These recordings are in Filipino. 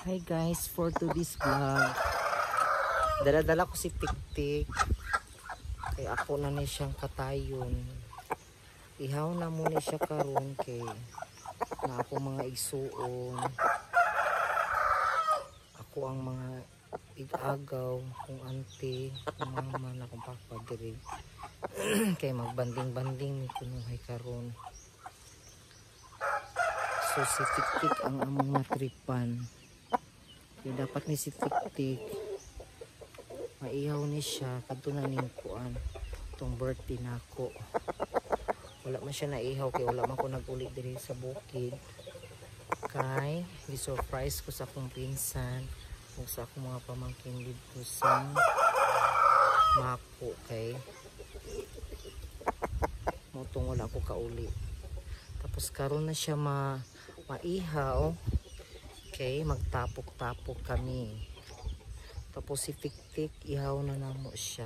Hi guys, for today's vlog, dala-dala ko si Tik-Tik. Kay ako na ni siyang katayon. Ihaw na muna siya karon kay na ako mga igsuon. Ako ang mga igagaw, kung auntie, kung mama na kung papa diri. Kay magbanding-banding ni kunuhay karon. So si Tik-Tik ang among matripan. Kaya dapat ni si Tik-Tik maihaw ni siya kadto na ning kuan tong birthday nako. Wala man siya naihaw kay wala man ko nag-uli diri sa bukid. Kay gi-surprise ko sa akong pinsan ug sa akong mga pamangkin dito sa Mako kay motong wala ko kauli. Tapos karon na siya maihaw. Okay, magtapok-tapok kami. Tapos si Tik-Tik, ihaw na namo siya.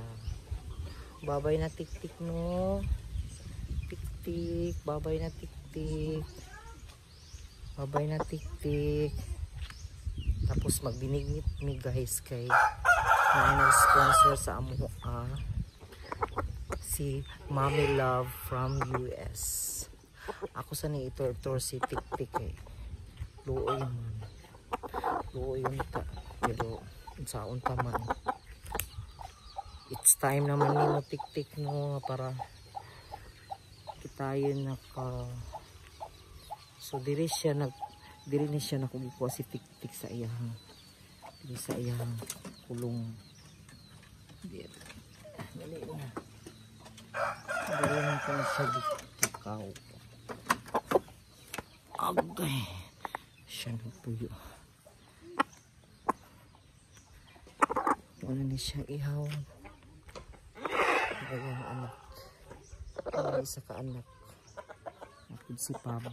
Babay na Tik-Tik no. Tik-Tik, babay na Tik-Tik. Babay na Tik-Tik. Tapos magbinigit mi guys kay na nag-sponsor sa amo si Mommy Love from US. Ako sa ni ito si Tik-Tik eh. Luoy man. Luoy yun ta. Pero sa unta man. It's time naman ni mo Tik-Tik no para kita yun naka. So diri ni siya nakugikuha si Tik-Tik sa iyang kulong. Dili na. Dili na ko siya dikaw. Agay. Siya nagpuyo. Wala ni siya ihaw. Ayang anak. Ay, isa ka anak. Nakid si Papa.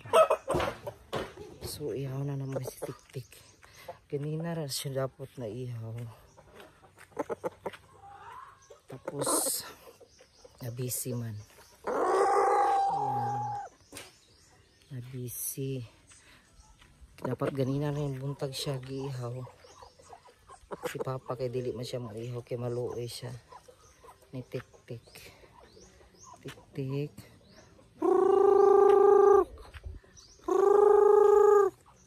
So, ihaw na naman si Tik-Tik. Ganina rin siya dapat na ihaw. Tapos, na-busy man. Ayan. Na-busy. Dapat ganina rin buntag siya giihaw. Si Papa kay dili man siya maihaw kay maluoy siya ni Tik-Tik. Tik-Tik.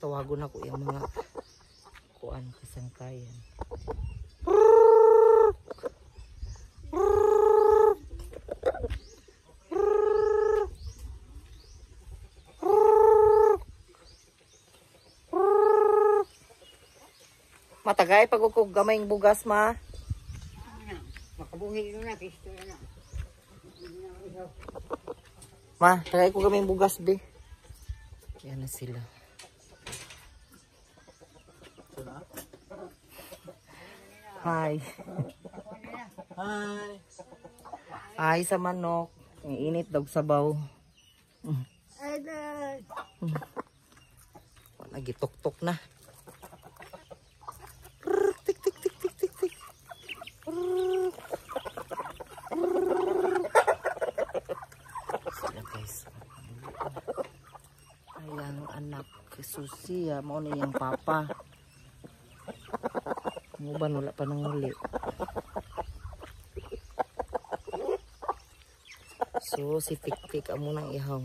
Tawagon ako yung mga kuan kasangkayan. Matagay pag ukog gamayng bugas ma. Makabuhi na pisto na. Ma, tagay ko gamayng bugas be. Yan na sila. Hi. Hi. Hi sa manok. Ang init daw sabaw. Nagitok-tok na. Ayang anak susi ya mo ni yang papa. Nguban wala pa nang uli. So si Tik-Tik amo nang ihaw.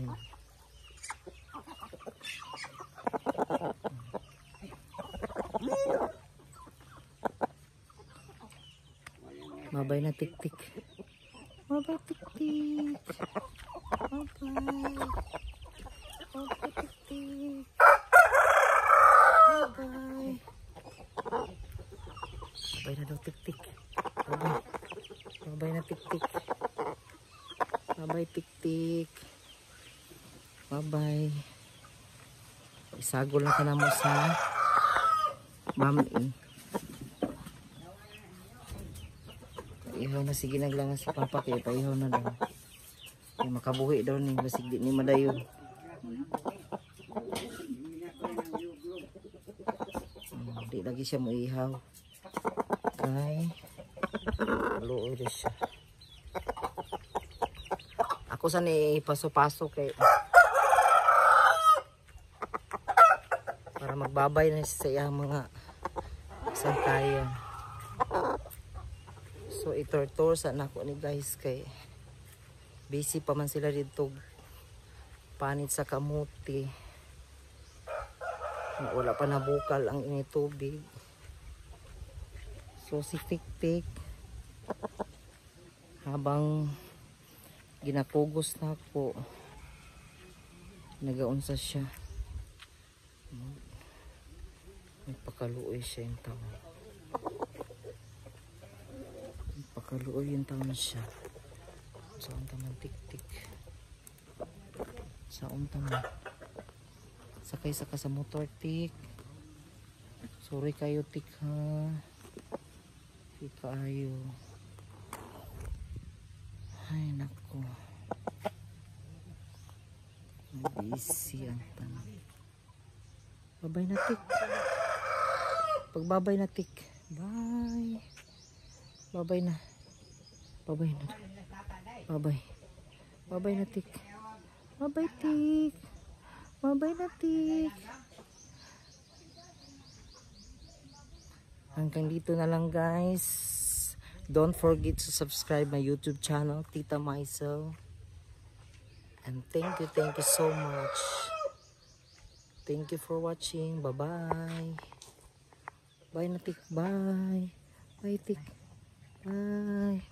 Mabay na Tik-Tik. Mabay Tik-Tik. Mabay. Mabay Tik-Tik. Mabay. Mabay na daw Tik-Tik. Mabay. Mabay na Tik-Tik. Mabay Tik-Tik. Mabay. Isagol na ka na mo sa mami. Ihaw na sige naglangan si Papa kaya paihaw na daw. Kaya makabuhi daw ni basig di ni madayon. Di lagi siya maihaw. Kay luoy rin siya. Ako sa ni paso-paso kay para magbabay na sa iyang mga sangkayan. So itor-tor sa nako ni guys kay busy pa man sila dito panit sa kamuti. Wala pa nabukal ang initubig. So si Tik-Tik habang ginapugos na ako, nagaunsa siya. Nagpakaluoy siya yung taon. Nagpakaluoy yung taon siya. Saan taman Tik-Tik? Saan taman? Sakay saka sa motor, Tik. Sorry kayo, Tik, ha? Di kayo. Ay, nako. Busy ang tanong. Babay na, Tik. Pagbabay na, Tik. Bye. Babay na. Babay na. Babay. Babay na, Tik. Babay, Tik. Babay na, Tik. Hanggang dito na lang, guys. Don't forget to subscribe my YouTube channel, Tita Maisel. And thank you so much. Thank you for watching. Bye-bye. Bye na, Tik. Bye. Bye, Tik. Bye.